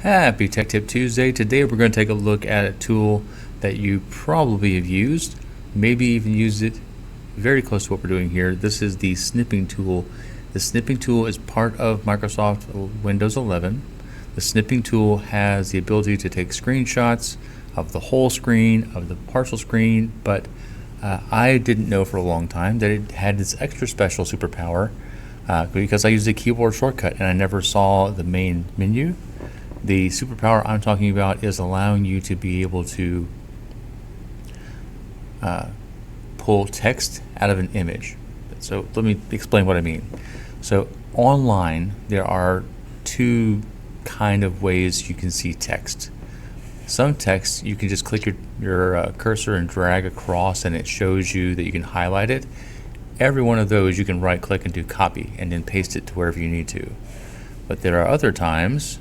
Happy Tech Tip Tuesday. Today we're going to take a look at a tool that you probably have used, maybe even used it very close to what we're doing here. This is the Snipping Tool. The Snipping Tool is part of Microsoft Windows 11. The Snipping Tool has the ability to take screenshots of the whole screen, of the partial screen, but I didn't know for a long time that it had this extra special superpower because I used a keyboard shortcut and I never saw the main menu. The superpower I'm talking about is allowing you to be able to pull text out of an image. So let me explain what I mean. So online there are two kind of ways you can see text. Some text you can just click your cursor and drag across and it shows you that you can highlight it. Every one of those you can right click and do copy and then paste it to wherever you need to. But there are other times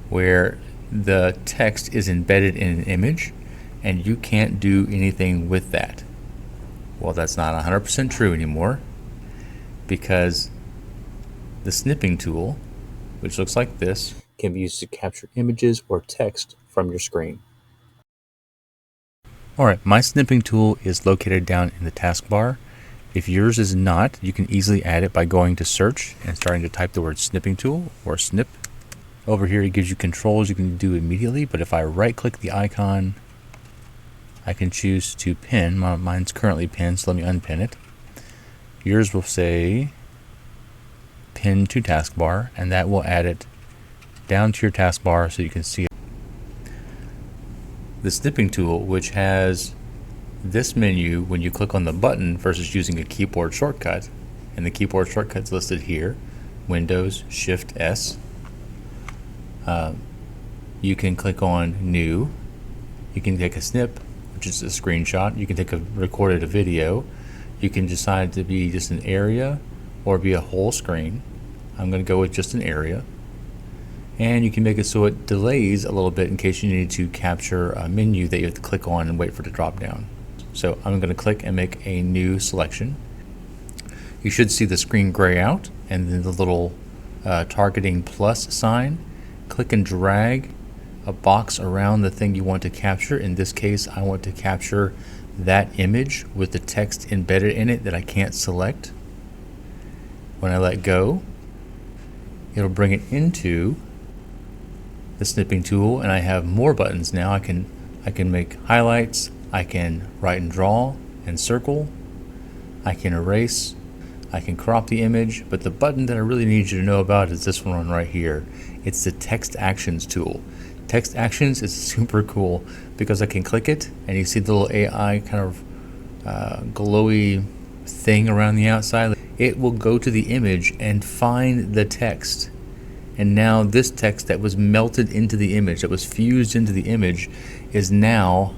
where the text is embedded in an image and you can't do anything with that. Well, that's not 100% true anymore, because the Snipping Tool, which looks like this, can be used to capture images or text from your screen. Alright, my Snipping Tool is located down in the taskbar. If yours is not, you can easily add it by going to search and starting to type the word Snipping Tool or snip. Over here it gives you controls you can do immediately, but if I right click the icon, I can choose to pin. Mine's currently pinned, so let me unpin it. Yours will say pin to taskbar, and that will add it down to your taskbar so you can see it. The Snipping Tool, which has this menu when you click on the button versus using a keyboard shortcut, and the keyboard shortcut's listed here, Windows Shift S. You can click on New. You can take a snip, which is a screenshot. You can take recorded a video. You can decide to be just an area or be a whole screen. I'm going to go with just an area. And you can make it so it delays a little bit in case you need to capture a menu that you have to click on and wait for it to drop down. So I'm going to click and make a new selection. You should see the screen gray out and then the little targeting plus sign. Click and drag a box around the thing you want to capture. In this case, I want to capture that image with the text embedded in it that I can't select. When I let go, it'll bring it into the Snipping Tool, and I have more buttons now. I can make highlights, I can write and draw and circle, I can erase, I can crop the image, but the button that I really need you to know about is this one right here. It's the Text Actions tool. Text Actions is super cool because I can click it and you see the little AI kind of glowy thing around the outside. It will go to the image and find the text. And now this text that was melted into the image, that was fused into the image, is now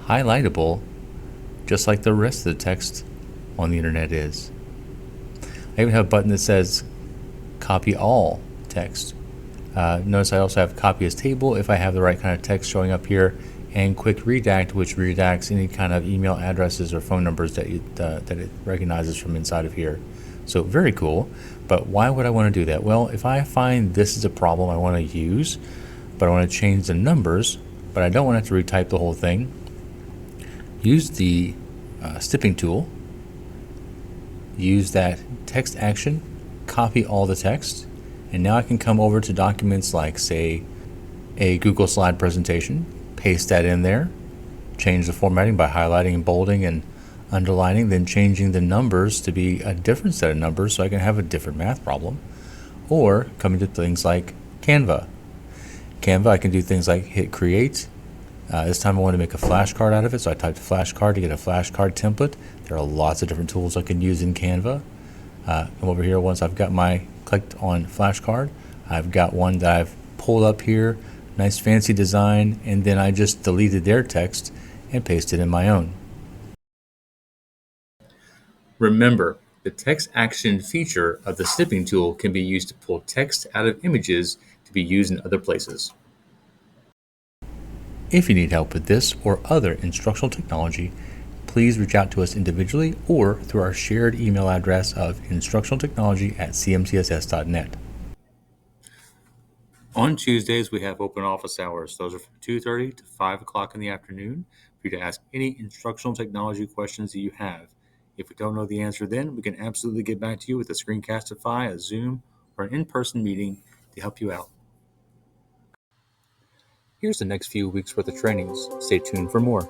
highlightable just like the rest of the text on the internet is. I even have a button that says copy all text. Notice I also have copy as table if I have the right kind of text showing up here, and quick redact, which redacts any kind of email addresses or phone numbers that it recognizes from inside of here. So very cool, but why would I want to do that? Well, if I find this is a problem I want to use, but I want to change the numbers, but I don't want to have to retype the whole thing, use the Snipping Tool, use that text action, copy all the text, and now I can come over to documents like, say, a Google slide presentation, paste that in there, change the formatting by highlighting and bolding and underlining, then changing the numbers to be a different set of numbers so I can have a different math problem. Or coming to things like Canva. Canva, I can do things like hit create. This time I want to make a flashcard out of it, so I typed flashcard to get a flashcard template. There are lots of different tools I can use in Canva. Come over here, once I've got my clicked on flashcard, I've got one that I've pulled up here, nice fancy design, and then I just deleted their text and pasted in my own. Remember, the text action feature of the Snipping Tool can be used to pull text out of images to be used in other places. If you need help with this or other instructional technology, please reach out to us individually or through our shared email address of instructionaltechnology@cmcss.net. On Tuesdays, we have open office hours. Those are from 2:30 to 5 o'clock in the afternoon for you to ask any instructional technology questions that you have. If we don't know the answer then, we can absolutely get back to you with a Screencastify, a Zoom, or an in-person meeting to help you out. Here's the next few weeks worth of trainings. Stay tuned for more.